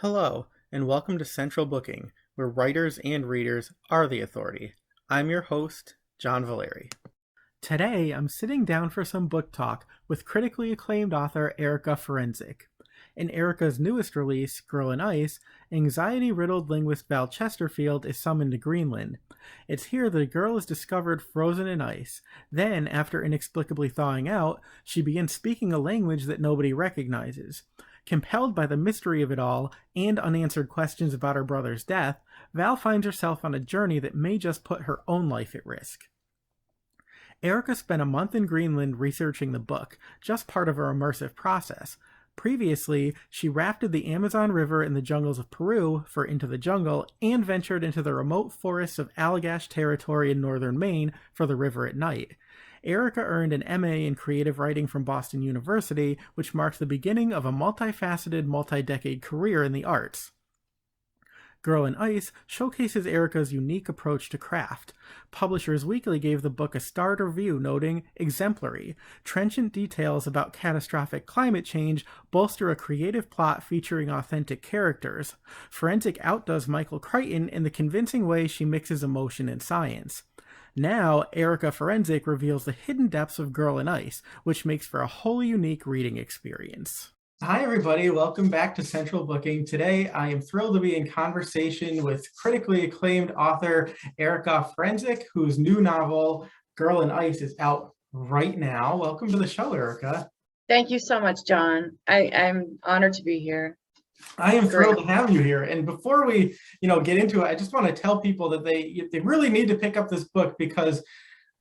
Hello, and welcome to Central Booking, where writers and readers are the authority. I'm your host, John Valeri. Today, I'm sitting down for some book talk with critically acclaimed author Erica Ferencik. In Erica's newest release, Girl in Ice, anxiety-riddled linguist Val Chesterfield is summoned to Greenland. It's here that a girl is discovered frozen in ice. Then, after inexplicably thawing out, she begins speaking a language that nobody recognizes. Compelled by the mystery of it all and unanswered questions about her brother's death, Val finds herself on a journey that may just put her own life at risk. Erica spent a month in Greenland researching the book, just part of her immersive process. Previously, she rafted the Amazon River in the jungles of Peru for Into the Jungle and ventured into the remote forests of Allagash territory in northern Maine for The River at Night. Erica earned an MA in creative writing from Boston University, which marks the beginning of a multifaceted, multi-decade career in the arts. Girl in Ice showcases Erica's unique approach to craft. Publishers Weekly gave the book a starred review noting, exemplary. Trenchant details about catastrophic climate change bolster a creative plot featuring authentic characters. Ferencik outdoes Michael Crichton in the convincing way she mixes emotion and science. Now, Erica Ferencik reveals the hidden depths of Girl in Ice, which makes for a wholly unique reading experience. Hi, everybody. Welcome back to Central Booking. Today, I am thrilled to be in conversation with critically acclaimed author Erica Ferencik, whose new novel, Girl in Ice, is out right now. Welcome to the show, Erica. Thank you so much, John. I'm honored to be here. I am thrilled to have you here. And before we, get into it, I just want to tell people that they really need to pick up this book because,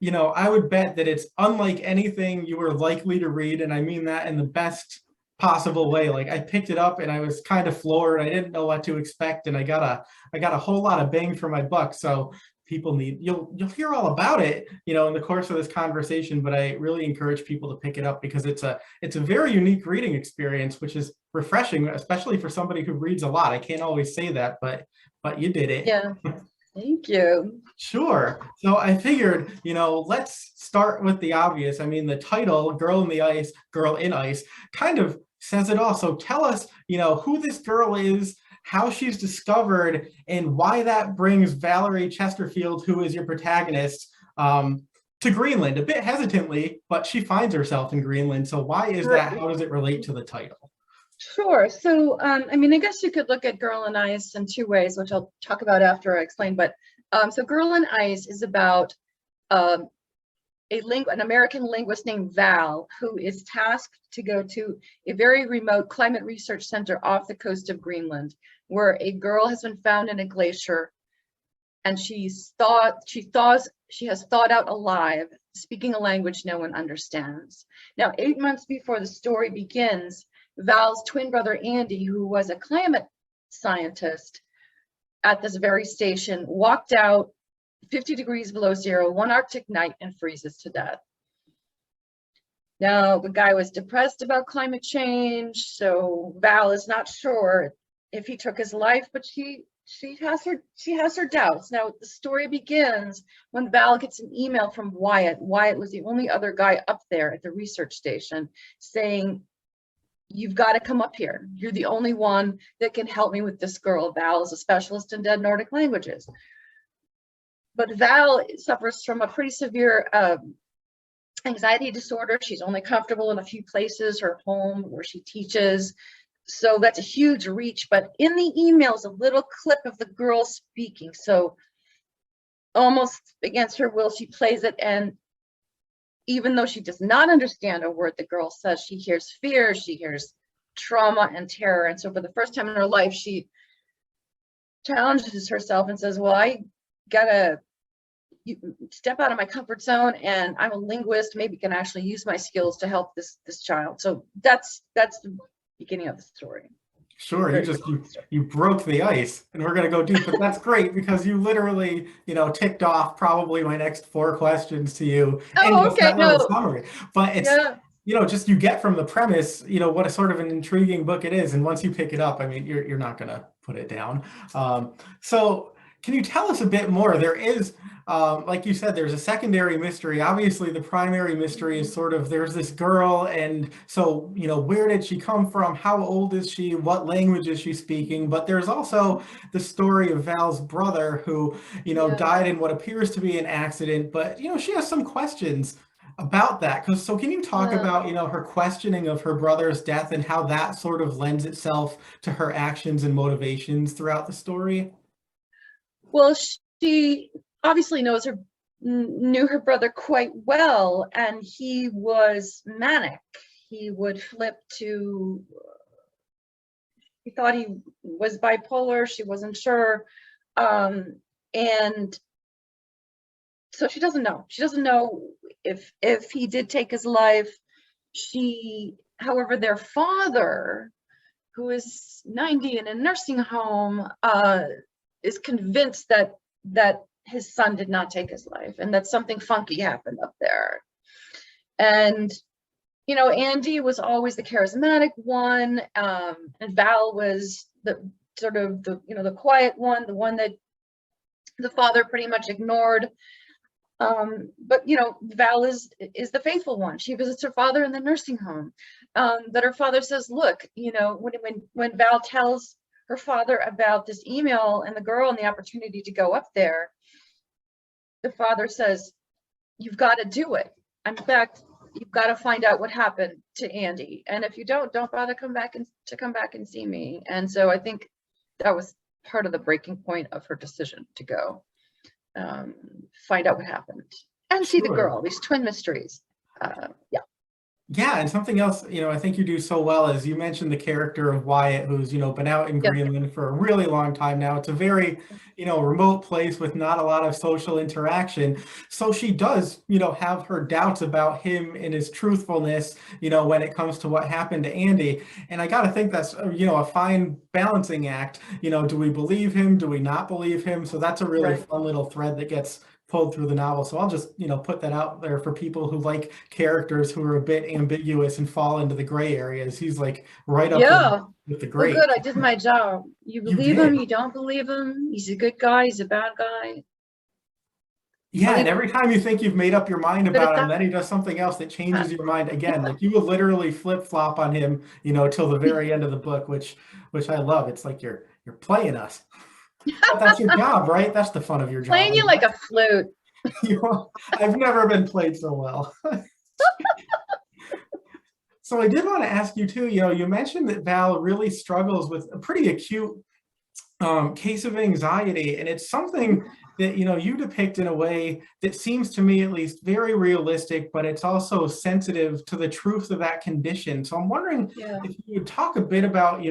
I would bet that it's unlike anything you were likely to read. And I mean that in the best possible way. Like, I picked it up and I was kind of floored. I didn't know what to expect. And I got a whole lot of bang for my buck. So people you'll hear all about it, in the course of this conversation, but I really encourage people to pick it up because it's a very unique reading experience, which is refreshing, especially for somebody who reads a lot. I can't always say that, but you did it. Yeah, thank you. Sure. So I figured, let's start with the obvious. I mean, the title, Girl in Ice, kind of says it all. So tell us, who this girl is, how she's discovered, and why that brings Valeri Chesterfield, who is your protagonist, to Greenland. A bit hesitantly, but she finds herself in Greenland. So why is that? How does it relate to the title? Sure. So, I guess you could look at Girl in Ice in two ways, which I'll talk about after I explain. But so Girl in Ice is about an American linguist named Val, who is tasked to go to a very remote climate research center off the coast of Greenland, where a girl has been found in a glacier, and she has thawed out alive, speaking a language no one understands. Now, 8 months before the story begins, Val's twin brother Andy, who was a climate scientist at this very station, walked out 50 degrees below zero one Arctic night and freezes to death. Now, the guy was depressed about climate change, so Val is not sure if he took his life, but she has her doubts. Now, the story begins when Val gets an email from Wyatt. Wyatt was the only other guy up there at the research station, saying, "You've got to come up here. You're the only one that can help me with this girl. Val is a specialist in dead Nordic languages." But Val suffers from a pretty severe anxiety disorder. She's only comfortable in a few places, her home, where she teaches. So that's a huge reach. But in the email is a little clip of the girl speaking. So almost against her will, she plays it. And even though she does not understand a word the girl says, she hears fear, she hears trauma and terror. And so for the first time in her life, she challenges herself and says, well, I gotta step out of my comfort zone, and I'm a linguist, maybe can actually use my skills to help this child. So that's the beginning of the story. Sure, you broke the ice, and we're going to go deep, but that's great because you literally, ticked off probably my next 4 questions to you. Oh, okay, no. Summary. But it's, just you get from the premise, what a sort of an intriguing book it is, and once you pick it up, I mean, you're not going to put it down. So Can you tell us a bit more? There is, like you said, there's a secondary mystery. Obviously, the primary mystery is sort of there's this girl, and so, where did she come from? How old is she? What language is she speaking? But there's also the story of Val's brother who, Yeah. died in what appears to be an accident, but, she has some questions about that. So can you talk Yeah. about, her questioning of her brother's death and how that sort of lends itself to her actions and motivations throughout the story? Well, she obviously knew her brother quite well, and he was manic. He would flip to, he thought he was bipolar, she wasn't sure. And so she doesn't know. She doesn't know if he did take his life. However, their father, who is 90 in a nursing home, is convinced that his son did not take his life and that something funky happened up there. And Andy was always the charismatic one, and Val was the sort of the quiet one, the one that the father pretty much ignored. But Val is the faithful one. She visits her father in the nursing home. That her father says, look, when Val tells her father about this email and the girl and the opportunity to go up there, the father says, you've got to do it. In fact, you've got to find out what happened to Andy. And if you don't bother come back and see me. And so I think that was part of the breaking point of her decision to go find out what happened and see the Sure. girl, these twin mysteries. Yeah. Yeah, and something else, I think you do so well is you mentioned the character of Wyatt, who's, been out in Yeah. Greenland for a really long time now. It's a very, remote place with not a lot of social interaction. So she does, have her doubts about him and his truthfulness, when it comes to what happened to Andy. And I got to think that's, a fine balancing act. Do we believe him? Do we not believe him? So that's a really Right. fun little thread that gets pulled through the novel. So I'll just, put that out there for people who like characters who are a bit ambiguous and fall into the gray areas. He's like right up there Yeah. with the Well, great. good. I did my job. You You believe him, did. you don't believe him. He's a good guy, he's a bad guy. I'll Yeah, and leave every time you think you've made up your mind it at about him, that. then he does something else that changes your mind again. Like you will literally flip-flop on him, till the very end of the book, which I love. It's like you're playing us. But that's your job, right? That's the fun of your job, Playing I you like guess. a flute. I've never been played so well. So I did want to ask you too, you mentioned that Val really struggles with a pretty acute case of anxiety, and it's something that you depict in a way that seems to me at least very realistic, but it's also sensitive to the truth of that condition. So I'm wondering Yeah. if you would talk a bit about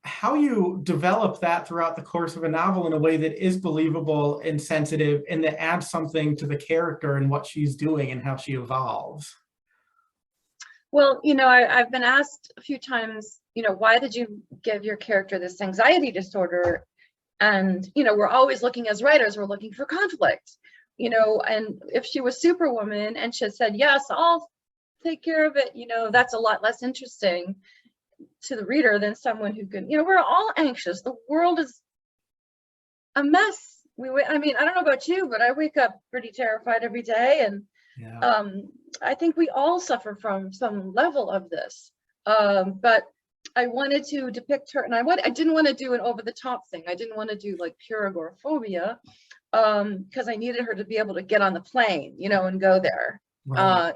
how you develop that throughout the course of a novel in a way that is believable and sensitive and that adds something to the character and what she's doing and how she evolves. Well, I've been asked a few times, why did you give your character this anxiety disorder? And, we're always looking as writers, we're looking for conflict, and if she was Superwoman and she had said, yes, I'll take care of it, that's a lot less interesting to the reader than someone who can, we're all anxious. The world is a mess. I mean, I don't know about you, but I wake up pretty terrified every day. And Yeah. I think we all suffer from some level of this. But I wanted to depict her, and I didn't want to do an over-the-top thing. I didn't want to do like pure agoraphobia, because I needed her to be able to get on the plane, and go there, Right.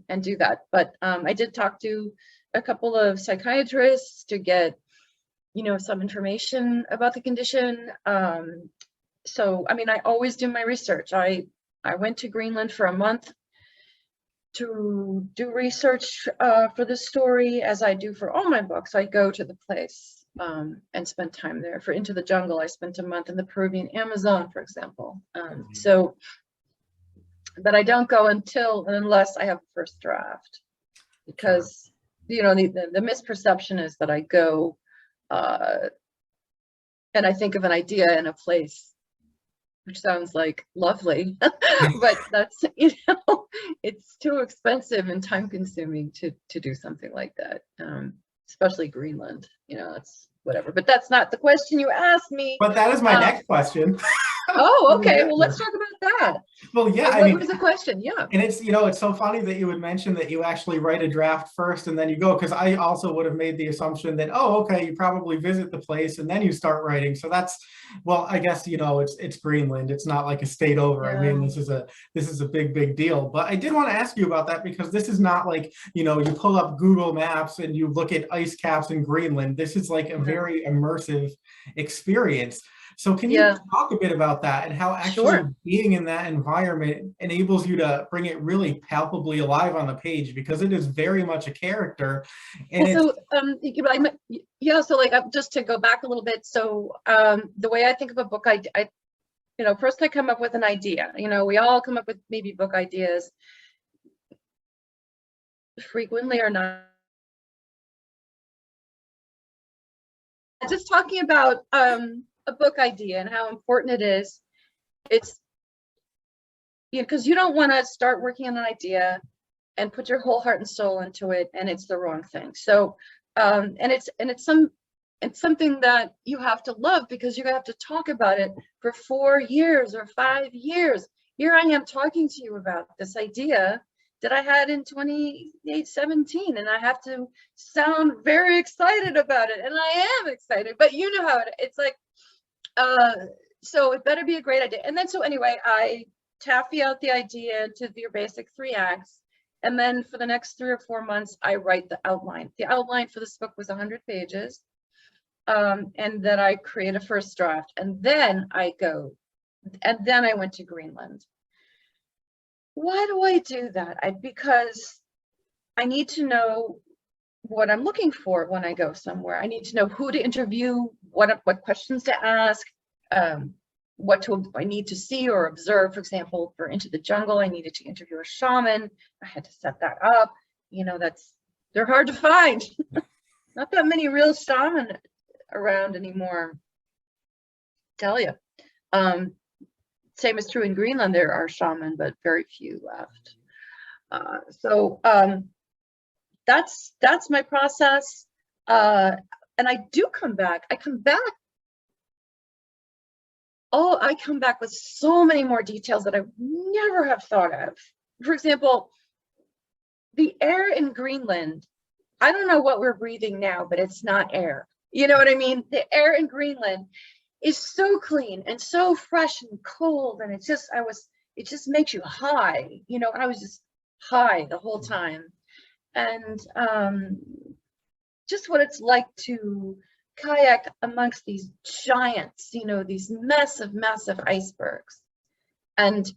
and do that. But I did talk to a couple of psychiatrists to get, some information about the condition. So, I mean, I always do my research. I went to Greenland for a month to do research for the story, as I do for all my books. I go to the place and spend time there. For Into the Jungle, I spent a month in the Peruvian Amazon, for example. So, but I don't go unless I have a first draft, because the misperception is that I go and I think of an idea in a place, which sounds like lovely, but that's, it's too expensive and time consuming to do something like that, especially Greenland. that's whatever. But that's not the question you asked me. But that is my next question. Oh, okay. Well, let's talk about that. Well, yeah. So what was the question? Yeah. And it's, it's so funny that you would mention that you actually write a draft first and then you go, because I also would have made the assumption that, oh, okay, you probably visit the place and then you start writing. So that's, well, I guess, it's Greenland. It's not like a state over. Yeah. I mean, this is a big deal. But I did want to ask you about that, because this is not like, you pull up Google Maps and you look at ice caps in Greenland. This is like a very immersive experience. So can you talk a bit about that and how actually being in that environment enables you to bring it really palpably alive on the page, because it is very much a character. And so just to go back a little bit. So the way I think of a book, I first I come up with an idea. We all come up with maybe book ideas, frequently or not. Just talking about a book idea and how important it is. It's because you don't want to start working on an idea and put your whole heart and soul into it and it's the wrong thing. So it's something that you have to love, because you're gonna have to talk about it for 4 years or 5 years. Here I am talking to you about this idea that I had in 2017, and I have to sound very excited about it, and I am excited, but you know how it's like. So it better be a great idea. And then, so anyway, I taffy out the idea into your basic 3 acts. And then for the next 3 or 4 months, I write the outline. The outline for this book was 100 pages. And then I create a first draft. And then I went to Greenland. Why do I do that? Because I need to know what I'm looking for when I go somewhere. I need to know who to interview, what questions to ask, what I need to see or observe. For example, for Into the Jungle, I needed to interview a shaman. I had to set that up. They're hard to find. Not that many real shaman around anymore, tell you. Same is true in Greenland. There are shaman, but very few left. That's my process. And I do come back. I come back with so many more details that I would never have thought of. For example, the air in Greenland, I don't know what we're breathing now, but it's not air. You know what I mean? The air in Greenland is so clean and so fresh and cold, and it just makes you high. I was just high the whole time. And just what it's like to kayak amongst these giants, these massive icebergs, and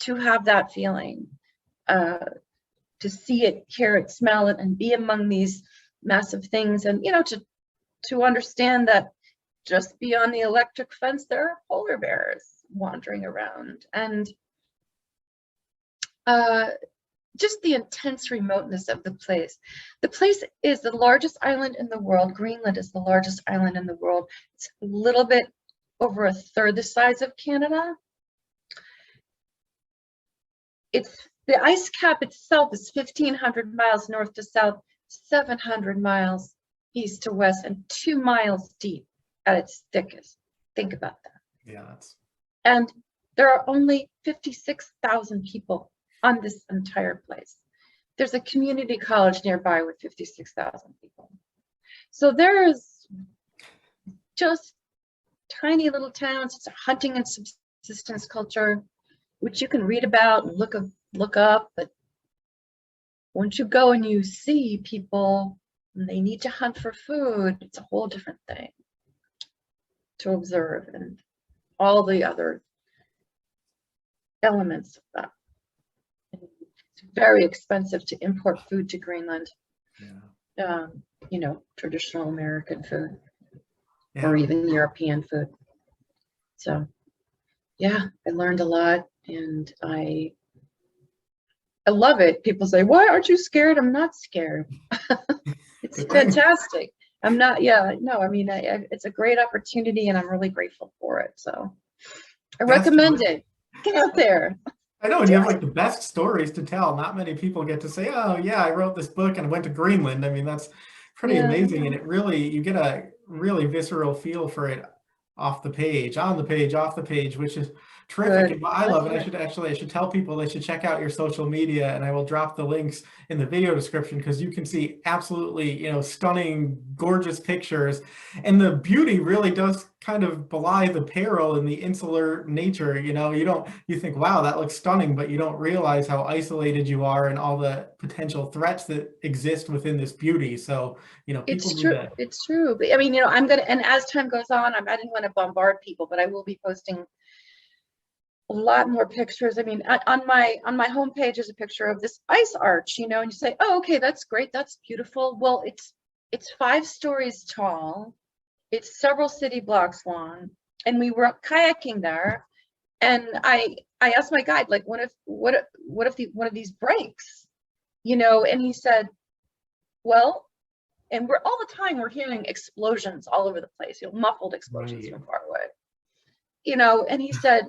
to have that feeling, to see it, hear it, smell it, and be among these massive things, and to understand that just beyond the electric fence there are polar bears wandering around, and just the intense remoteness of the place. The place is the largest island in the world. Greenland is the largest island in the world. It's a little bit over a third the size of Canada. The ice cap itself is 1,500 miles north to south, 700 miles east to west, and 2 miles deep at its thickest. Think about that. Yeah. And there are only 56,000 people on this entire place. There's a community college nearby with 56,000 people. So there's just tiny little towns. It's a hunting and subsistence culture, which you can read about and look up. But once you go and you see people and they need to hunt for food, it's a whole different thing to observe, and all the other elements of that. It's very expensive to import food to Greenland. Yeah. Traditional American food, or even European food. So, yeah, I learned a lot, and I love it. People say, "Why aren't you scared?" I'm not scared. It's fantastic. I'm not. Yeah, no. I mean, it's a great opportunity, and I'm really grateful for it. So, I recommend it. Get out there. I know, and you have like the best stories to tell. Not many people get to say, "Oh yeah, I wrote this book and I went to Greenland." I mean, that's pretty amazing. And it really, you get a really visceral feel for it off the page, on the page, off the page, which is terrific. Good. And what I love, and That's I should tell people they should check out your social media, and I will drop the links in the video description, because you can see absolutely, stunning, gorgeous pictures. And the beauty really does kind of belie the peril and the insular nature. You think, wow, that looks stunning, but you don't realize how isolated you are and all the potential threats that exist within this beauty. So, people It's need true. to. It's true. But I mean, I'm gonna, and as time goes on, I didn't want to bombard people, but I will be posting a lot more pictures. I mean, on my homepage is a picture of this ice arch, and you say, oh, okay, that's great, that's beautiful. Well, it's 5 stories tall, it's several city blocks long, and we were kayaking there, and I asked my guide, like, what if one of these breaks, and he said, well, and we're all the time we're hearing explosions all over the place, muffled explosions Right. from far away. And he said,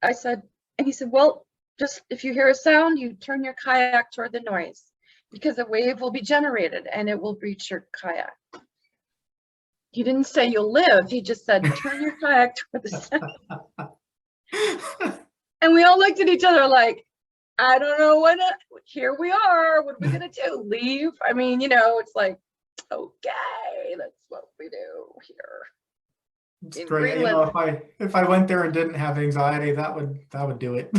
I said, and he said, well, just if you hear a sound, you turn your kayak toward the noise, because a wave will be generated and it will reach your kayak. He didn't say you'll live. He just said, turn your kayak toward the sound. And we all looked at each other like, I don't know here we are. What are we going to do? Leave? I mean, it's like, okay, that's what we do here. It's great. If I went there and didn't have anxiety, that would do it.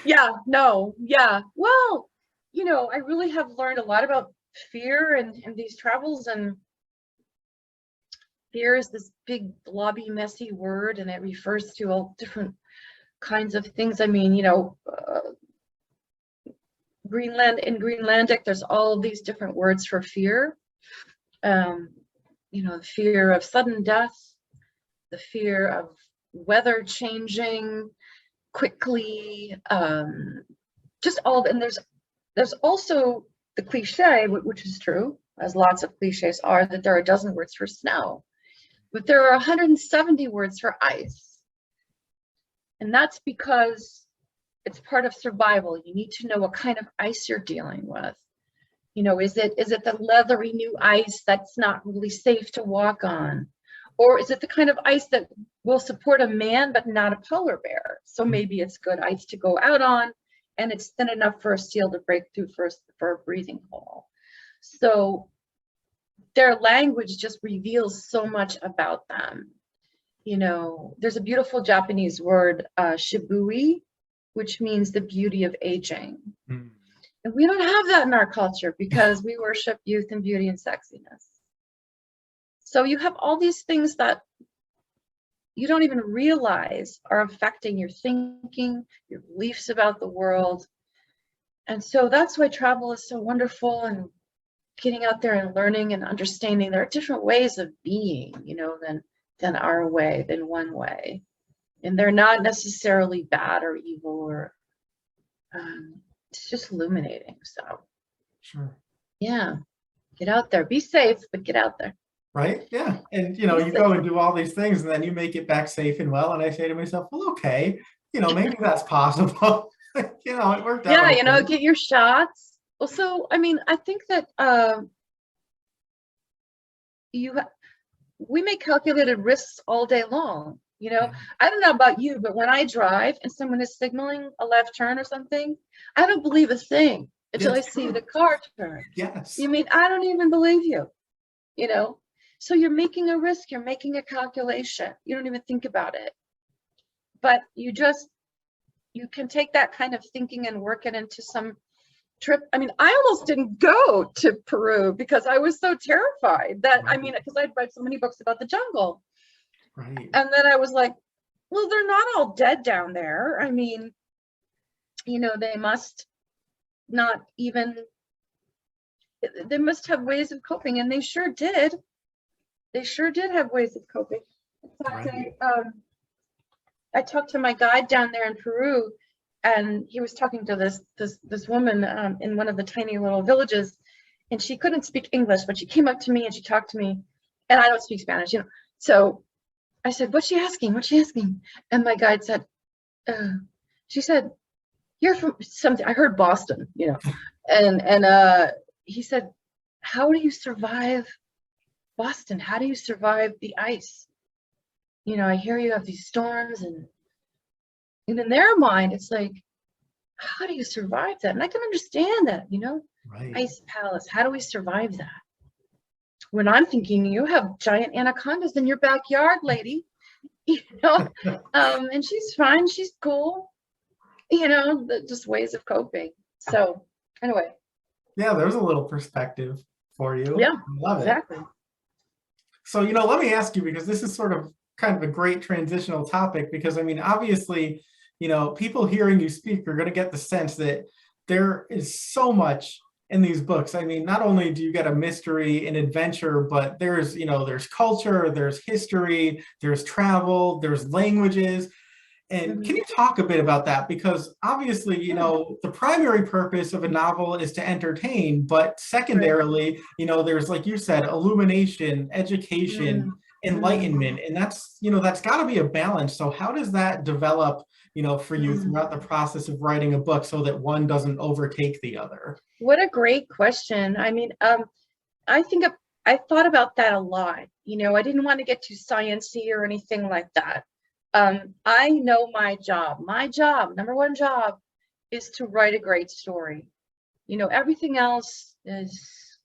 Yeah, no, yeah. Well, I really have learned a lot about fear and these travels, and fear is this big, blobby, messy word, and it refers to all different kinds of things. I mean, Greenland, in Greenlandic, there's all of these different words for fear. The fear of sudden death, the fear of weather changing quickly, just all. And there's also the cliche, which is true, as lots of cliches are, that there are a dozen words for snow, but there are 170 words for ice. And that's because it's part of survival. You need to know what kind of ice you're dealing with. Is it the leathery new ice that's not really safe to walk on? Or is it the kind of ice that will support a man but not a polar bear? So maybe it's good ice to go out on, and it's thin enough for a seal to break through for a breathing hole. So their language just reveals so much about them. There's a beautiful Japanese word, shibui, which means the beauty of aging. Mm. And we don't have that in our culture, because we worship youth and beauty and sexiness. So you have all these things that you don't even realize are affecting your thinking, your beliefs about the world. And so that's why travel is so wonderful, and getting out there and learning and understanding there are different ways of being, than our way, than one way. And they're not necessarily bad or evil, or it's just illuminating. So sure. Yeah. Get out there. Be safe, but get out there. Right. Yeah. And, you go and do all these things, and then you make it back safe and well. And I say to myself, well, okay, maybe that's possible. It worked out. Yeah. Get your shots. Well, so, I mean, I think that we make calculated risks all day long. I don't know about you, but when I drive and someone is signaling a left turn or something, I don't believe a thing until I see the car turn. Yes. You mean, I don't even believe you, So you're making a risk, you're making a calculation. You don't even think about it. But you can take that kind of thinking and work it into some trip. I mean, I almost didn't go to Peru because I was so terrified that, right. Because I'd read so many books about the jungle. Right. And then I was like, well, they're not all dead down there. I mean, they must not even, they must have ways of coping, and they sure did. They sure did have ways of coping. In fact, right. I talked to my guide down there in Peru, and he was talking to this woman in one of the tiny little villages, and she couldn't speak English, but she came up to me and she talked to me, and I don't speak Spanish, So I said, "What's she asking? What's she asking?" And my guide said, she said, "You're from something." I heard Boston, and he said, how do you survive Boston? How do you survive the ice? I hear you have these storms, and in their mind, it's like, how do you survive that? And I can understand that, Right. Ice Palace, how do we survive that? When I'm thinking, you have giant anacondas in your backyard, lady, and she's fine, she's cool, just ways of coping. So anyway. Yeah, there's a little perspective for you. Yeah, I love exactly. it. So, let me ask you, because this is sort of kind of a great transitional topic, because I mean, obviously, people hearing you speak are going to get the sense that there is so much in these books. I mean, not only do you get a mystery and adventure, but there's culture, there's history, there's travel, there's languages. And can you talk a bit about that? Because obviously, the primary purpose of a novel is to entertain, but secondarily, there's, like you said, illumination, education, enlightenment, and that's got to be a balance. So how does that develop, for you throughout the process of writing a book so that one doesn't overtake the other? What a great question. I mean, I thought about that a lot. I didn't want to get too sciencey or anything like that. I know my job, number one job, is to write a great story. Everything else is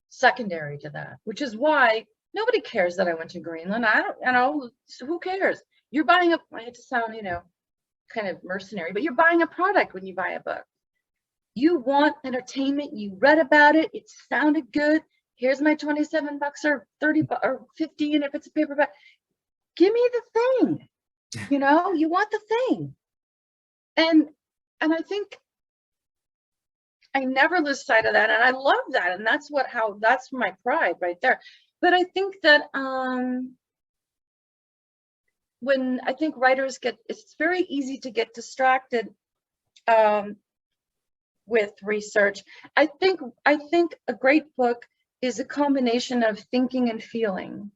secondary to that, which is why nobody cares that I went to Greenland. I don't, so who cares? You're buying I hate to sound, kind of mercenary, but you're buying a product when you buy a book. You want entertainment. You read about it. It sounded good. Here's my $27 or $30 or $15 if it's a paperback. Give me the thing. You want the thing. And I think I never lose sight of that. And I love that. And that's my pride right there. But I think that when I think writers it's very easy to get distracted with research. I think a great book is a combination of thinking and feeling,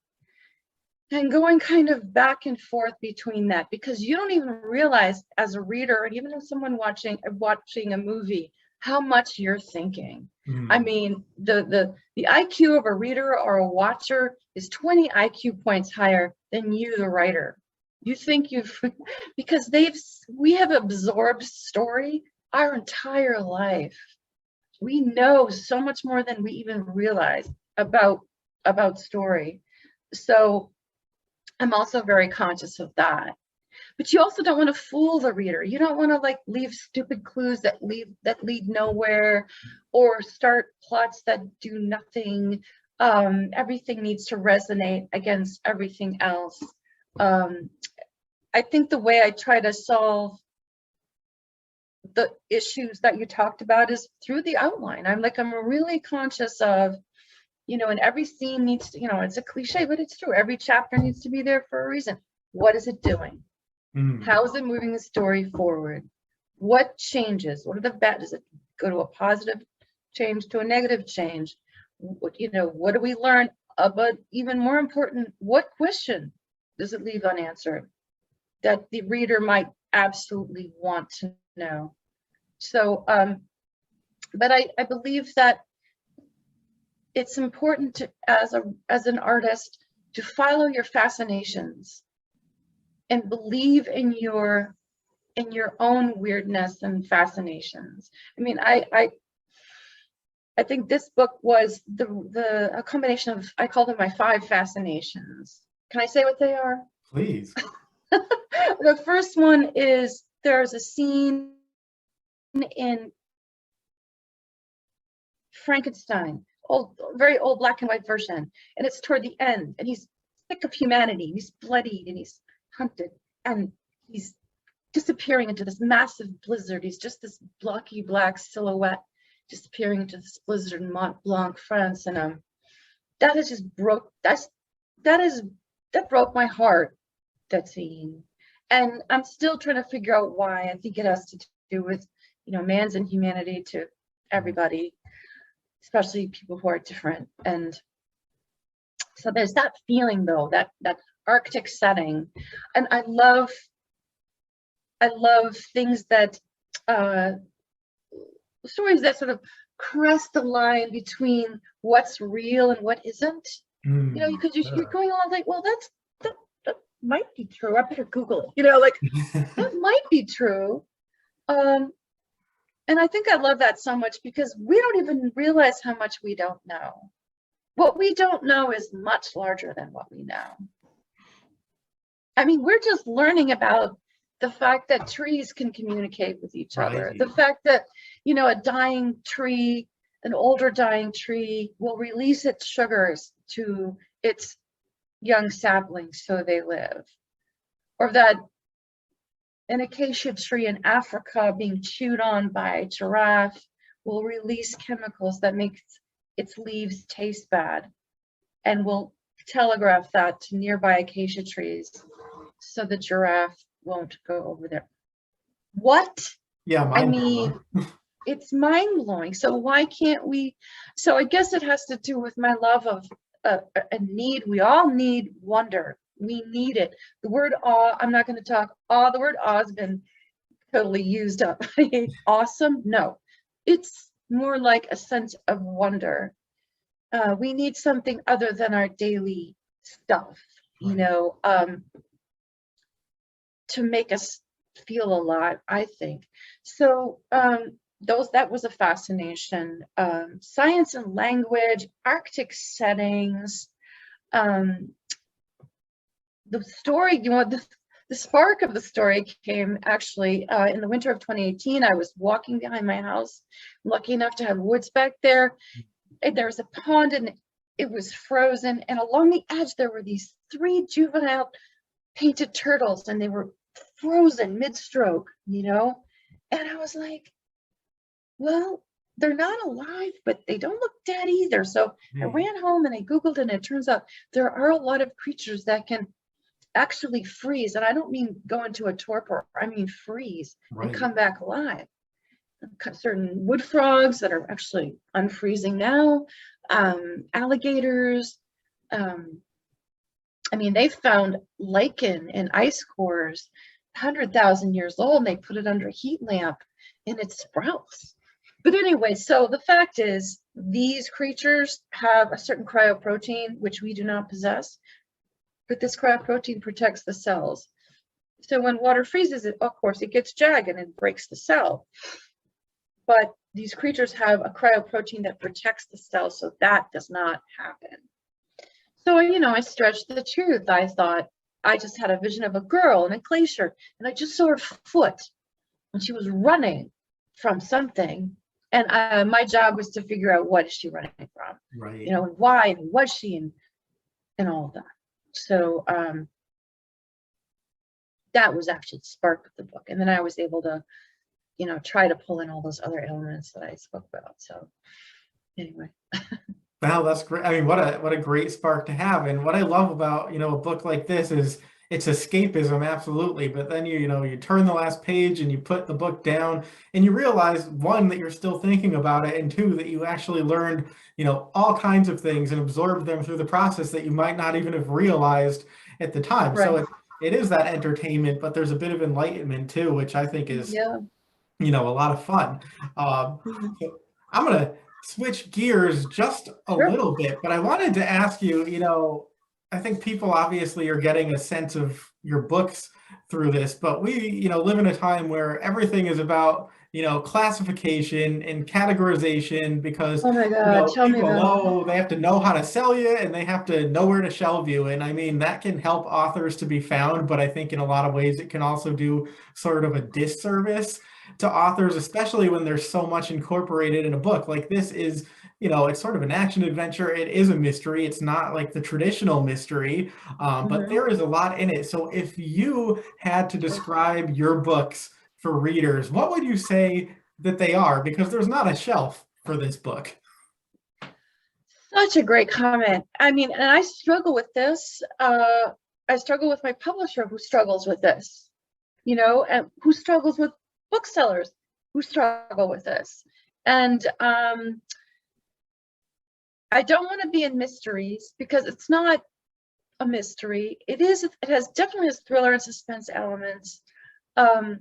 and going kind of back and forth between that, because you don't even realize as a reader, and even as someone watching a movie, how much you're thinking. I mean, the IQ of a reader or a watcher is 20 IQ points higher than you, the writer. You think because we have absorbed story our entire life. We know so much more than we even realize about story. So I'm also very conscious of that. But you also don't want to fool the reader. You don't want to leave stupid clues that lead nowhere, or start plots that do nothing. Everything needs to resonate against everything else. I think the way I try to solve the issues that you talked about is through the outline. I'm really conscious of, and every scene needs to, it's a cliche, but it's true. Every chapter needs to be there for a reason. What is it doing? How is it moving the story forward? What changes? What are the bad? Does it go to a positive change, to a negative change? What do we learn? But even more important, what question does it leave unanswered that the reader might absolutely want to know? So, but I believe that it's important to, as an artist, to follow your fascinations and believe in your own weirdness and fascinations. I mean, I think this book was a combination of, I call them my 5 fascinations. Can I say what they are? Please. The first one is, there's a scene in Frankenstein, very old black and white version, and it's toward the end, and he's sick of humanity, he's bloodied, and he's hunted, and he's disappearing into this massive blizzard. He's just this blocky black silhouette disappearing into this blizzard in Mont Blanc, France, and that has just broke my heart, that scene. And I'm still trying to figure out why. I think it has to do with, man's inhumanity to everybody, especially people who are different. And so there's that feeling, though, that Arctic setting. And I love things that, stories that sort of cross the line between what's real and what isn't. You know, because you're going along like, well, that might be true. I better Google it. You know, like that might be true. And I think I love that so much because we don't even realize how much we don't know. What we don't know is much larger than what we know. I mean, we're just learning about the fact that trees can communicate with each other. The fact that, you know, a dying tree, an older dying tree will release its sugars to its young saplings so they live. Or that an acacia tree in Africa being chewed on by a giraffe will release chemicals that make its leaves taste bad and will telegraph that to nearby acacia trees so the giraffe won't go over there. What? Yeah, I mean, it's mind-blowing. So why can't we? So I guess it has to do with my love of a need. We all need wonder. We need it. The word awe, I'm not going to talk awe. The word awe has been totally used up. Awesome? No. It's more like a sense of wonder. We need something other than our daily stuff, you know, to make us feel alive, I think. So that was a fascination. Science and language, Arctic settings, the story, you know, the spark of the story came actually in the winter of 2018. I was walking behind my house, lucky enough to have woods back there. And there was a pond and it was frozen. And along the edge, there were these 3 juvenile painted turtles and they were frozen mid-stroke, you know? And I was like, well, they're not alive, but they don't look dead either. So I ran home and I Googled and it turns out there are a lot of creatures that can actually freeze. And I don't mean go into a torpor, I mean freeze and come back alive. Certain wood frogs that are actually unfreezing now, alligators. I mean, they found lichen in ice cores 100,000 years old and they put it under a heat lamp and it sprouts. But anyway, so the fact is these creatures have a certain cryoprotein, which we do not possess, but this cryoprotein protects the cells. So when water freezes, it, of course, it gets jagged and it breaks the cell. But these creatures have a cryoprotein that protects the cell, so that does not happen. So, you know, I stretched the truth. I thought I just had a vision of a girl in a glacier, and I just saw her foot, and she was running from something. And my job was to figure out what is she running from, you know, and why, and was she, and all of that. So that was actually the spark of the book. And then I was able to, you know, try to pull in all those other elements that I spoke about. So anyway. Wow, that's great. I mean, what a great spark to have. And what I love about, you know, a book like this is it's escapism, absolutely. But then you know, you turn the last page and you put the book down and you realize, one, that you're still thinking about it, and two, that you actually learned, you know, all kinds of things and absorbed them through the process that you might not even have realized at the time. Right. So it is that entertainment, but there's a bit of enlightenment too, which I think is, you know, a lot of fun. So I'm going to switch gears just a little bit, but I wanted to ask you, you know, I think people obviously are getting a sense of your books through this, but we, you know, live in a time where everything is about, you know, classification and categorization because, oh my God, you know, tell me people about know they have to know how to sell you and they have to know where to shelve you. And I mean, that can help authors to be found, but I think in a lot of ways it can also do sort of a disservice to authors, especially when there's so much incorporated in a book. Like this is, you know, it's sort of an action adventure. It is a mystery. It's not like the traditional mystery, but there is a lot in it. So if you had to describe your books for readers, what would you say that they are? Because there's not a shelf for this book. Such a great comment. I mean, and I struggle with this. I struggle with my publisher who struggles with this, you know, and who struggles with booksellers who struggle with this. And I don't want to be in mysteries because it's not a mystery. It definitely has thriller and suspense elements. I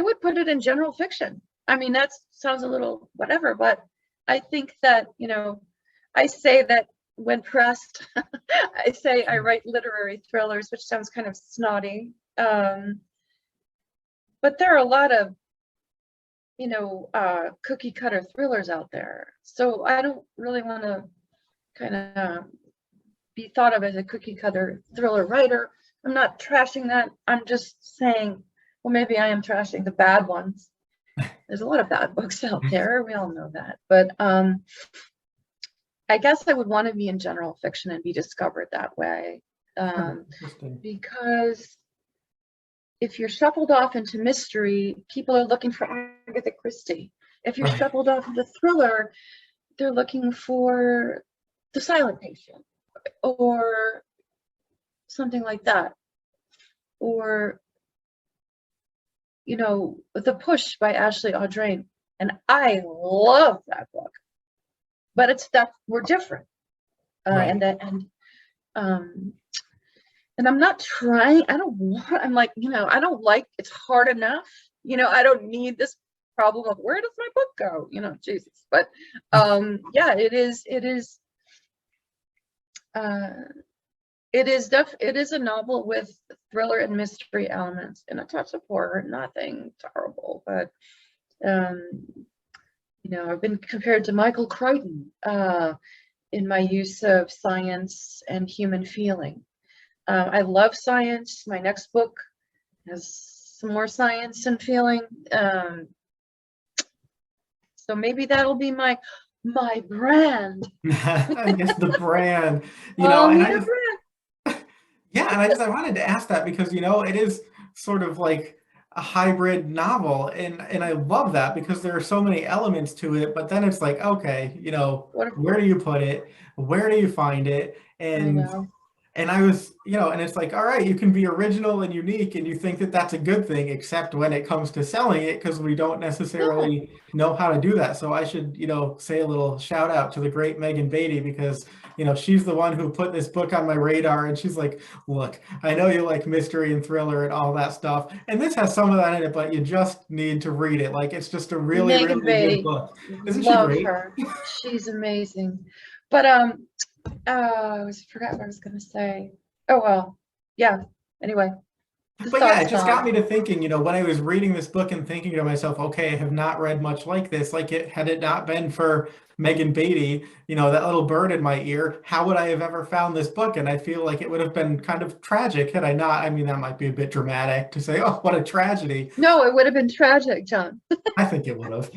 would put it in general fiction. I mean, that sounds a little whatever, but I think that, I say that when pressed, I say I write literary thrillers, which sounds kind of snotty. But there are a lot of, cookie cutter thrillers out there. So I don't really want to kind of be thought of as a cookie cutter thriller writer. I'm not trashing that. I'm just saying, well, maybe I am trashing the bad ones. There's a lot of bad books out there. We all know that. But I guess I would want to be in general fiction and be discovered that way. Because if you're shuffled off into mystery, people are looking for Agatha Christie. If you're shuffled off into thriller, they're looking for The Silent Patient or something like that. Or, The Push by Ashley Audrain. And I love that book. But it's that we're different. And I'm not trying, I don't like, it's hard enough. I don't need this problem of where does my book go? Jesus. But yeah, it is a novel with thriller and mystery elements and a touch of horror, nothing terrible, but I've been compared to Michael Crichton in my use of science and human feeling. I love science. My next book has some more science and feeling. So maybe that'll be my brand. I guess the brand, brand. Yeah, and I wanted to ask that because it is sort of like a hybrid novel, and I love that because there are so many elements to it. But then it's like, okay, where do you put it? Where do you find it? And I was, and it's like, all right, you can be original and unique, and you think that that's a good thing, except when it comes to selling it, because we don't necessarily know how to do that. So I should, say a little shout out to the great Megan Beatty, because, she's the one who put this book on my radar, and she's like, look, I know you like mystery and thriller and all that stuff, and this has some of that in it, but you just need to read it. Like, it's just a really, Megan really Beatty. good book. Isn't Love she great? her. She's amazing. But I forgot what I was gonna say. Oh well, yeah. Anyway, but yeah, it just got me to thinking. When I was reading this book and thinking to myself, okay, I have not read much like this. Like, had it not been for Megan Beatty, that little bird in my ear, how would I have ever found this book? And I feel like it would have been kind of tragic had I not. I mean, that might be a bit dramatic to say, oh, what a tragedy. No, it would have been tragic, John. I think it would have.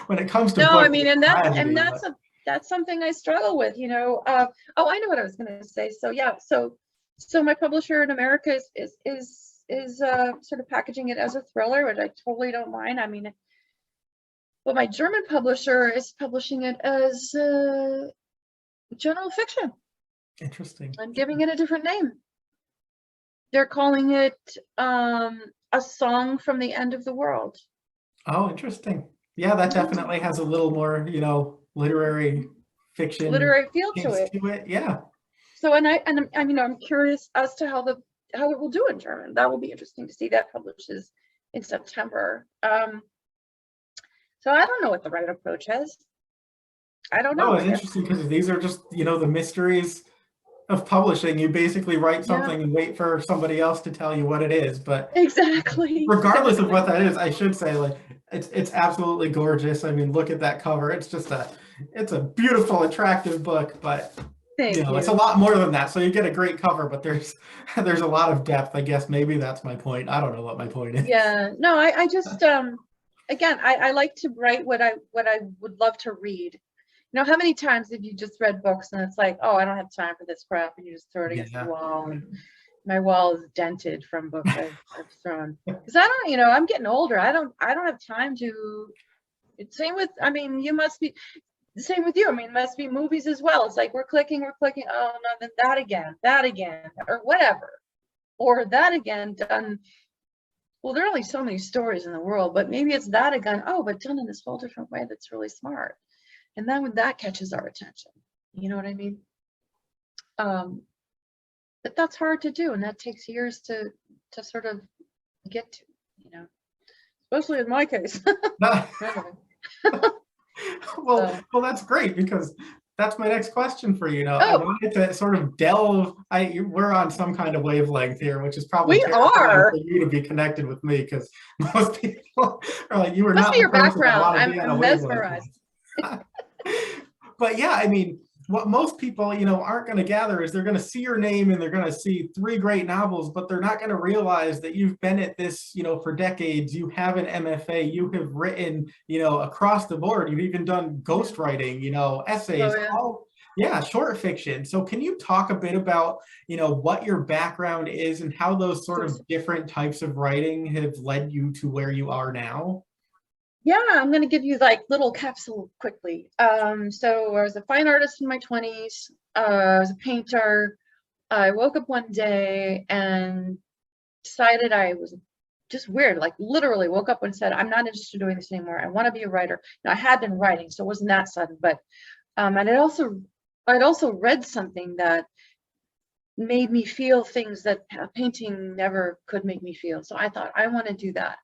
When it comes to no, books, I mean, that's something I struggle with, I know what I was going to say. So yeah, so my publisher in America is sort of packaging it as a thriller, which I totally don't mind. I mean, but my German publisher is publishing it as general fiction. Interesting. I'm giving it a different name. They're calling it A Song from the End of the World. Oh, interesting. Yeah, that definitely has a little more, literary fiction, literary feel to it. Yeah. So I'm curious as to how it will do in German. That will be interesting to see. That publishes in September. So I don't know what the right approach is. I don't know. Oh, it's interesting because these are just, the mysteries of publishing. You basically write something and wait for somebody else to tell you what it is. But exactly, regardless of what that is, I should say, like, it's absolutely gorgeous. I mean, look at that cover. It's just it's a beautiful, attractive book, but Thank you. it's a lot more than that. So you get a great cover, but there's a lot of depth. I guess maybe that's my point. I don't know what my point is. Yeah, no, I just again, I like to write what I would love to read. How many times have you just read books and it's like, oh, I don't have time for this crap, and you just throw it against the wall, and my wall is dented from books I've thrown. Because I don't, I'm getting older. I don't have time to. Same with, I mean, you must be the same with you. I mean, it must be movies as well. It's like we're clicking. Oh no, then that again, or whatever, or that again done. Well, there are only so many stories in the world, but maybe it's that again. Oh, but done in this whole different way that's really smart. And then when that catches our attention, you know what I mean? But that's hard to do, and that takes years to sort of get to, especially in my case. No. Anyway. Well, that's great, because that's my next question for you. You know, I Oh, wanted to sort of delve. We're on some kind of wavelength here, which is probably we terrifying are. for you to be connected with me, because most people are like, you are Must not be the your person I background. want to be on a I'm wavelength mesmerized. with. But yeah, I mean, what most people, you know, aren't going to gather is they're going to see your name and they're going to see 3 great novels, but they're not going to realize that you've been at this, you know, for decades. You have an MFA, you have written, you know, across the board. You've even done ghostwriting, you know, essays, Oh, yeah. all, yeah, short fiction. So can you talk a bit about, you know, what your background is and how those sort of different types of writing have led you to where you are now? Yeah, I'm going to give you like little capsule quickly. So I was a fine artist in my 20s. I was a painter. I woke up one day and decided I was just weird, like literally woke up and said, I'm not interested in doing this anymore. I want to be a writer. Now, I had been writing, so it wasn't that sudden, but and I'd also read something that made me feel things that painting never could make me feel. So I thought, I want to do that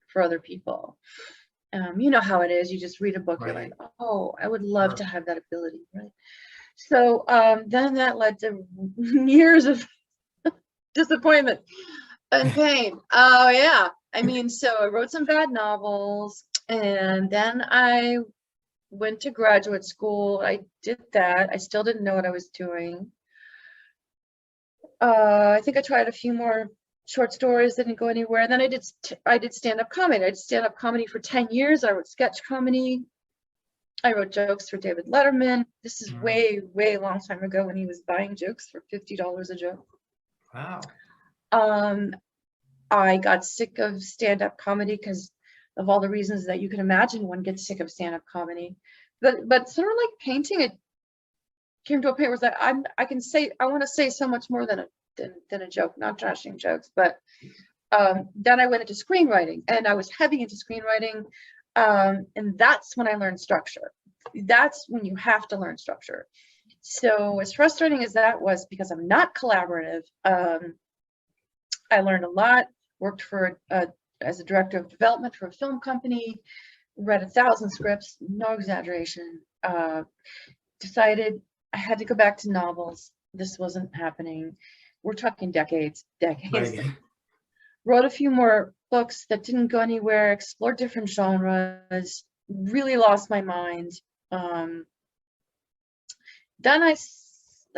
for other people. You know how it is. You just read a book, you're like, oh, I would love to have that ability, right? So then that led to years of disappointment and pain. Oh yeah. I mean, so I wrote some bad novels, and then I went to graduate school. I did that. I still didn't know what I was doing. I think I tried a few more short stories, didn't go anywhere. And then I did stand-up comedy. I did stand-up comedy for 10 years. I wrote sketch comedy. I wrote jokes for David Letterman. This is way, way long time ago when he was buying jokes for $50 a joke. Wow. I got sick of stand-up comedy because of all the reasons that you can imagine one gets sick of stand-up comedy. But sort of like painting, it came to a point where that I want to say so much more than a joke, not trashing jokes. But then I went into screenwriting, and I was heavy into screenwriting, and that's when I learned structure. That's when you have to learn structure. So as frustrating as that was, because I'm not collaborative, I learned a lot. Worked for as a director of development for a film company. Read 1,000 scripts, no exaggeration. Decided I had to go back to novels. This wasn't happening. We're talking decades. Right. Wrote a few more books that didn't go anywhere, explored different genres, really lost my mind. Then I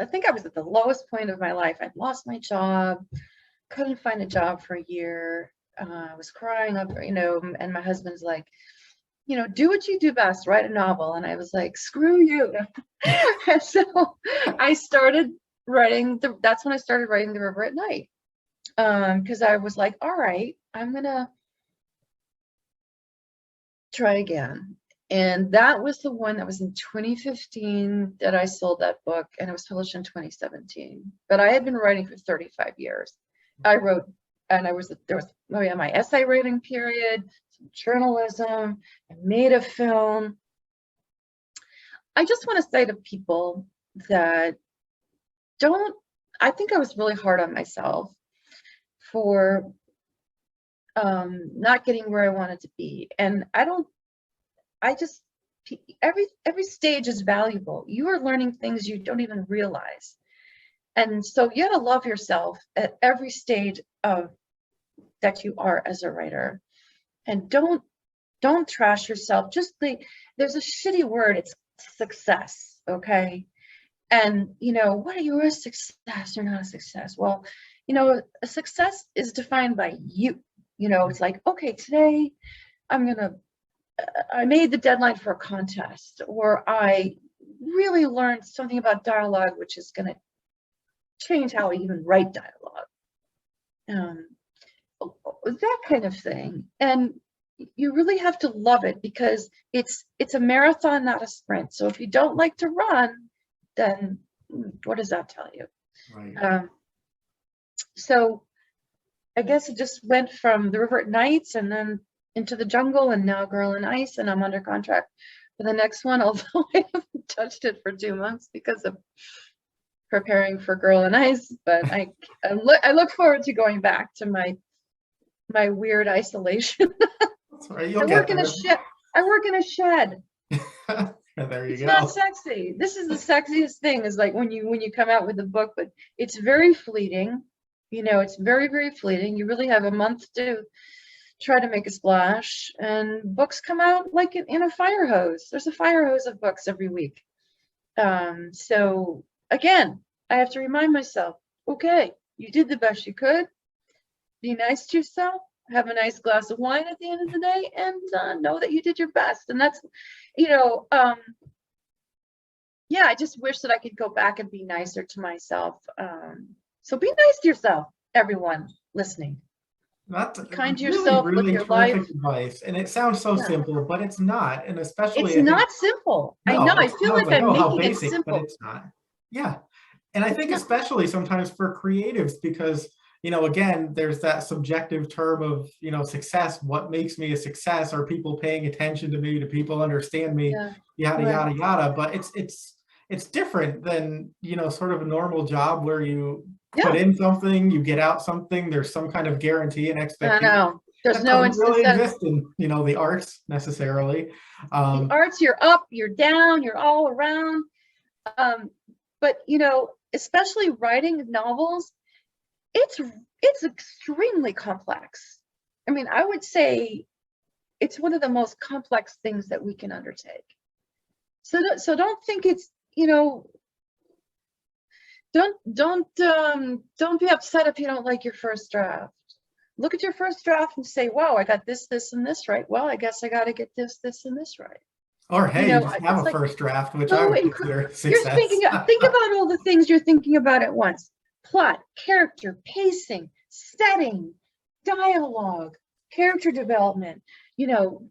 think I was at the lowest point of my life. I'd lost my job, couldn't find a job for a year. I was crying up, you know, and my husband's like, you know, do what you do best, write a novel. And I was like, screw you. And so I started writing, that's when I started writing The River at Night. Because I was like, all right, I'm gonna try again. And that was the one that was in 2015 that I sold that book, and it was published in 2017. But I had been writing for 35 years. I wrote, and there was my essay writing period, some journalism, I made a film. I just want to say to people that I think I was really hard on myself for not getting where I wanted to be. And every stage is valuable. You are learning things you don't even realize. And so you gotta love yourself at every stage of that you are as a writer. And don't trash yourself. There's a shitty word, it's success, okay? And you know, what are you a success or not a success? Well, you know, a success is defined by you. You know, it's like, okay, today I made the deadline for a contest, or I really learned something about dialogue, which is going to change how I even write dialogue. That kind of thing. And you really have to love it, because it's a marathon, not a sprint. So if you don't like to run, then what does that tell you? Right. So I guess it just went from The River at Nights and then Into the Jungle, and now Girl in Ice, and I'm under contract for the next one, although I haven't touched it for 2 months because of preparing for Girl in Ice. But I look forward to going back to my weird isolation. That's right. I You'll work get in a there. shed. I work in a shed. There you It's not go. sexy. This is the sexiest thing, is like when you come out with a book, but it's very fleeting. You know, it's very, very fleeting. You really have a month to try to make a splash, and books come out like in a fire hose. There's a fire hose of books every week. So again, I have to remind myself, okay, you did the best you could. Be nice to yourself. Have a nice glass of wine at the end of the day, and know that you did your best. And that's, you know, yeah, I just wish that I could go back and be nicer to myself. So be nice to yourself, everyone listening. That's Be kind to really, yourself, live really your life. terrific advice. And it sounds so Yeah. simple, but it's not. And It's especially, I think, not simple. I know. no, I it feel sounds like like, I'm oh, how making it basic, but simple. it's not. Yeah. And I It's think not. especially sometimes for creatives, because, you know, again, there's that subjective term of, you know, success. What makes me a success? Are people paying attention to me? Do people understand me? Yeah. Yada, Right. yada, yada. But it's different than, you know, sort of a normal job where you put Yeah. in something, you get out something, there's some kind of guarantee and I expectation. know. There's That no doesn't really incentive. exist in, you know, the arts necessarily. The arts, you're up, you're down, you're all around. But you know, especially writing novels, it's extremely complex. I mean, I would say it's one of the most complex things that we can undertake. So don't think it's, you know, don't be upset if you don't like your first draft. Look at your first draft and say, wow, I got this, and this right. Well, I guess I got to get this, and this right. Or hey, you know, just have it's a like, first draft, which I so would consider you're success. think about all the things you're thinking about at once: plot, character, pacing, setting, dialogue, character development, you know,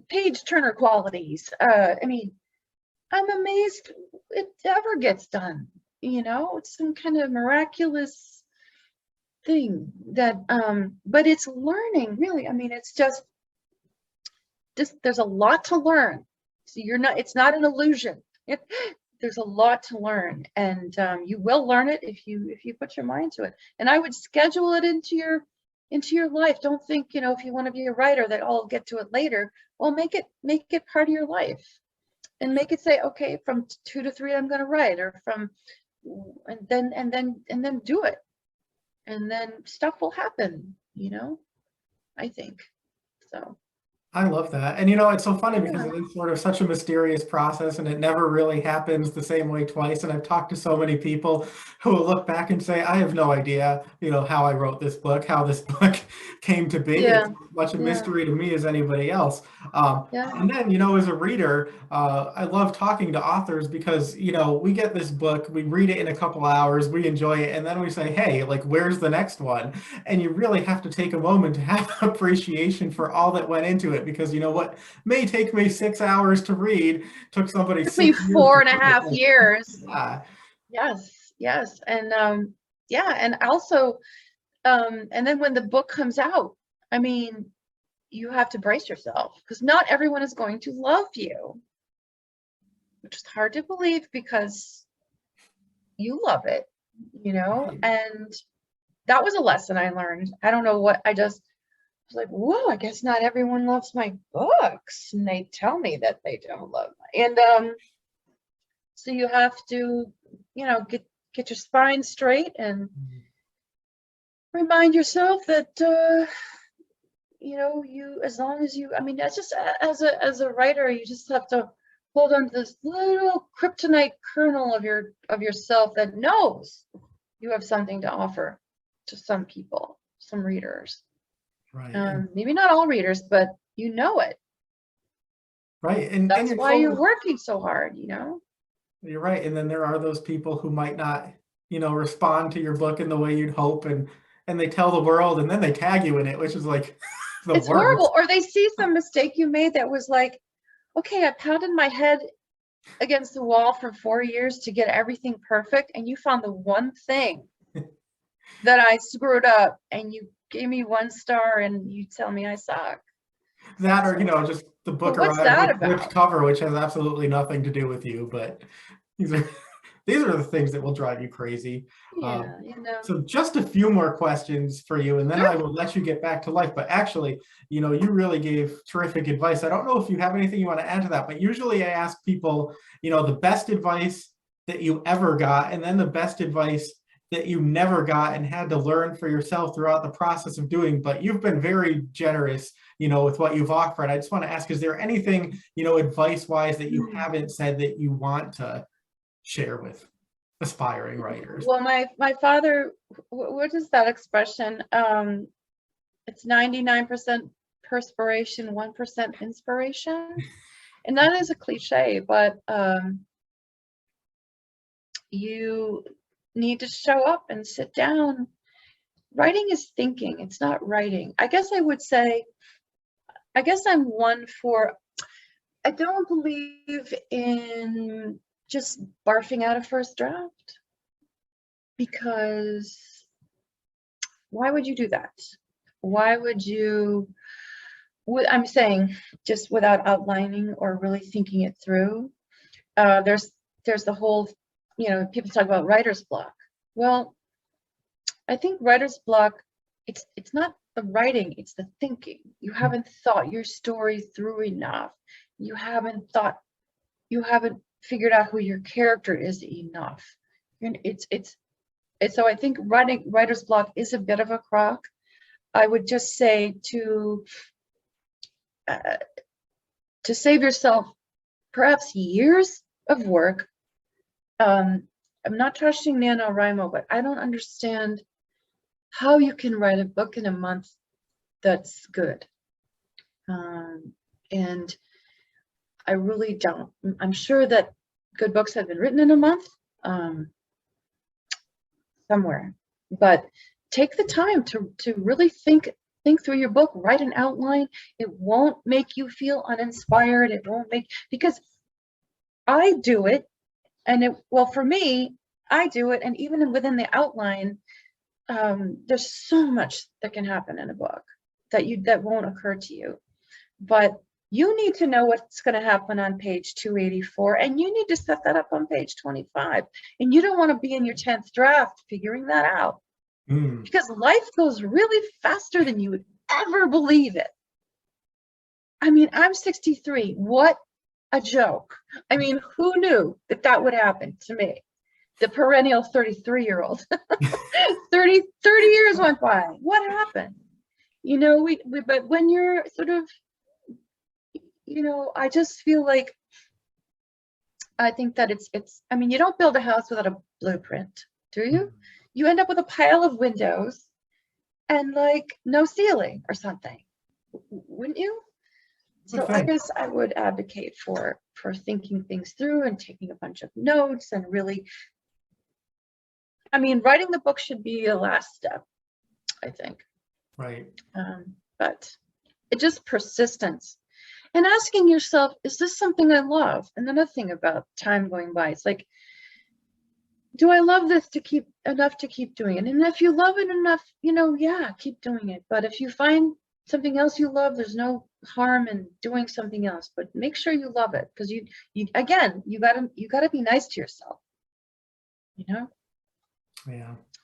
page turner qualities. I mean, I'm amazed it ever gets done. You know, it's some kind of miraculous thing that, but it's learning, really. I mean, it's just there's a lot to learn. So it's not an illusion. There's a lot to learn, and you will learn it if you put your mind to it. And I would schedule it into your life. Don't think, you know, if you want to be a writer that I'll get to it later. Well, make it part of your life, and make it say, okay, from 2 to 3 I'm going to write, or and then do it, and then stuff will happen. You know, I think so. I love that. And you know, it's so funny because Yeah. it is sort of such a mysterious process and it never really happens the same way twice. And I've talked to so many people who will look back and say, I have no idea, you know, how I wrote this book, how this book came to be. It's Yeah. as much a Yeah. mystery to me as anybody else. Yeah. And then, you know, as a reader, I love talking to authors because, you know, we get this book, we read it in a couple hours, we enjoy it, and then we say, hey, like, where's the next one? And you really have to take a moment to have appreciation for all that went into it, because you know what may take me 6 hours to read took somebody Took me 6 years 4.5 to years. yeah. Yes. And yeah, and also, and then when the book comes out, I mean, you have to brace yourself, because not everyone is going to love you, which is hard to believe because you love it, you know. And that was a lesson I learned. I don't know what, I just was like, whoa, I guess not everyone loves my books, and they tell me that they don't love my, and so you have to, you know, get your spine straight and remind yourself that you know, as long as you, I mean, that's just, as a writer, you just have to hold on to this little kryptonite kernel of yourself that knows you have something to offer to some people, some readers. Right. Maybe not all readers, but you know it. Right. And That's you're why you're working so hard, you know? you're right. And then there are those people who might not, you know, respond to your book in the way you'd hope, and they tell the world and then they tag you in it, which is like the It's worst. horrible. Or they see some mistake you made that was like, okay, I pounded my head against the wall for 4 years to get everything perfect, and you found the one thing that I screwed up, and you gave me 1 star, and you tell me I suck. That, or, you know, just the book what's arrived that with about? ripped cover, which has absolutely nothing to do with you, but these are these are the things that will drive you crazy. Yeah, So just a few more questions for you, and then I will let you get back to life. But actually, you really gave terrific advice. I don't know if you have anything you want to add to that, but usually I ask people, the best advice that you ever got, and then the best advice that you never got and had to learn for yourself throughout the process of doing. But you've been very generous, with what you've offered. I just want to ask, is there anything, advice-wise that you haven't said that you want to share with aspiring writers? Well, my father, what is that expression? It's 99% perspiration, 1% inspiration. And that is a cliche, but you need to show up and sit down. Writing is thinking, it's not writing. I guess I would say, I don't believe in just barfing out a first draft, because why would you do that? Why would you, I'm saying just without outlining or really thinking it through. There's the whole, people talk about writer's block. Well, I think writer's block, it's not the writing, it's the thinking. You haven't thought your story through enough. You haven't figured out who your character is enough. And so I think writer's block is a bit of a crock. I would just say to save yourself perhaps years of work. I'm not trashing NaNoWriMo, but I don't understand how you can write a book in a month that's good. And I really don't. I'm sure that good books have been written in a month somewhere, but take the time to really think through your book, write an outline. It won't make you feel uninspired. It won't because I do it, and for me, I do it, and even within the outline, there's so much that can happen in a book that won't occur to you, but you need to know what's going to happen on page 284, and you need to set that up on page 25, and you don't want to be in your 10th draft figuring that out, because life goes really faster than you would ever believe it. I mean, I'm 63. What a joke. I mean, who knew that would happen to me? The perennial 33-year-old. 30 years went by. What happened? But when you're sort of, I just feel like, I think that I mean, you don't build a house without a blueprint, do you? You end up with a pile of windows and no ceiling or something, wouldn't you? So I guess I would advocate for thinking things through and taking a bunch of notes and really, I mean, writing the book should be a last step, I think. Right. But it's just persistence and asking yourself, is this something I love? And another thing about time going by, it's like, do I love this to keep doing it? And if you love it enough, yeah, keep doing it. But if you find something else you love, there's no harm in doing something else, but make sure you love it, because you gotta be nice to yourself, Yeah,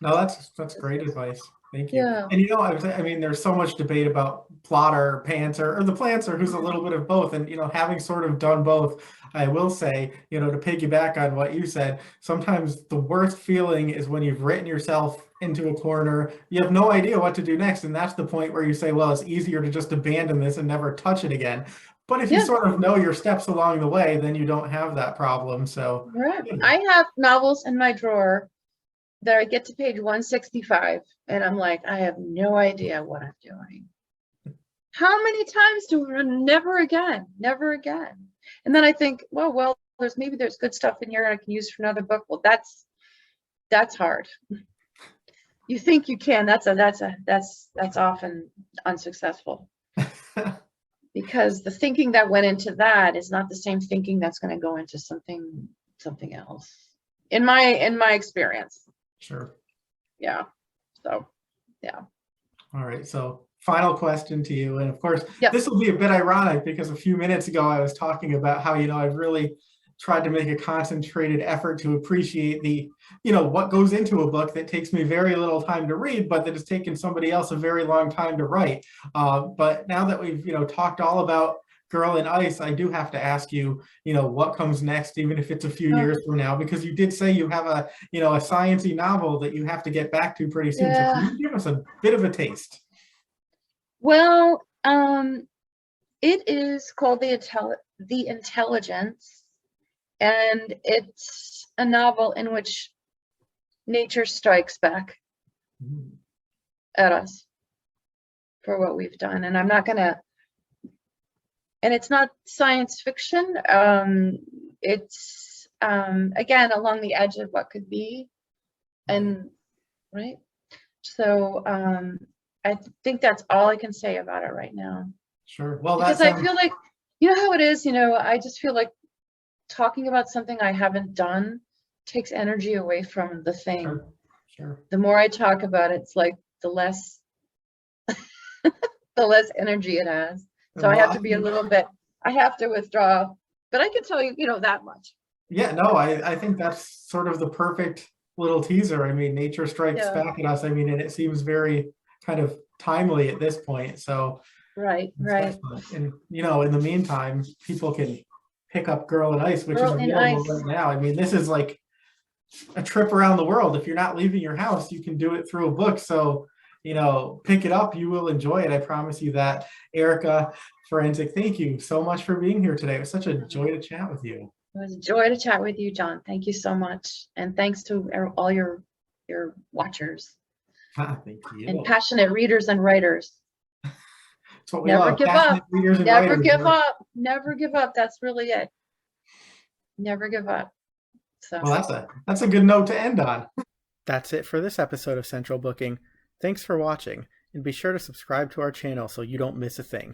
no, that's great advice. Thank you. Yeah. And I mean, there's so much debate about plotter, pantser, or the plantser, who's a little bit of both. And having sort of done both, I will say, to piggyback on what you said, sometimes the worst feeling is when you've written yourself into a corner, you have no idea what to do next, and that's the point where you say, well, it's easier to just abandon this and never touch it again. But if you sort of know your steps along the way, then you don't have that problem. So right. I have novels in my drawer that I get to page 165 and I'm like, I have no idea what I'm doing. How many times do we run? Never again. And then I think, well, there's good stuff in here I can use for another book. Well, that's hard. You think you can, that's often unsuccessful. Because the thinking that went into that is not the same thinking that's going to go into something else. In my experience. Sure. Yeah. So, yeah. All right. So final question to you. And of course, this will be a bit ironic because a few minutes ago I was talking about how, I've really tried to make a concentrated effort to appreciate the, what goes into a book that takes me very little time to read, but that has taken somebody else a very long time to write. But now that we've, talked all about Girl in Ice, I do have to ask you, what comes next, even if it's a few years from now, because you did say you have a, a science-y novel that you have to get back to pretty soon. Yeah. So can you give us a bit of a taste? Well, it is called The Intelligence, and it's a novel in which nature strikes back at us for what we've done. And I'm not gonna, and it's not science fiction. It's again along the edge of what could be, and right. So I think that's all I can say about it right now. Sure. Well, because I feel like, you know how it is, I just feel like talking about something I haven't done takes energy away from the thing. Sure. The more I talk about it, it's like the less the less energy it has. So I have to be I have to withdraw, but I can tell you, that much. Yeah, no, I think that's sort of the perfect little teaser. I mean, nature strikes back at us. I mean, and it seems very kind of timely at this point. So right. And in the meantime, people can pick up Girl in Ice, which is available right now. I mean, this is like a trip around the world. If you're not leaving your house, you can do it through a book. So, pick it up. You will enjoy it. I promise you that. Erica Ferencik, thank you so much for being here today. It was such a joy to chat with you. It was a joy to chat with you, John. Thank you so much. And thanks to all your watchers. Thank you. And passionate readers and writers. That's what we Never love. give Passionate up. readers and Never writers. give up. Never give up. That's really it. Never give up. So. Well, that's a good note to end on. That's it for this episode of Central Booking. Thanks for watching, and be sure to subscribe to our channel so you don't miss a thing.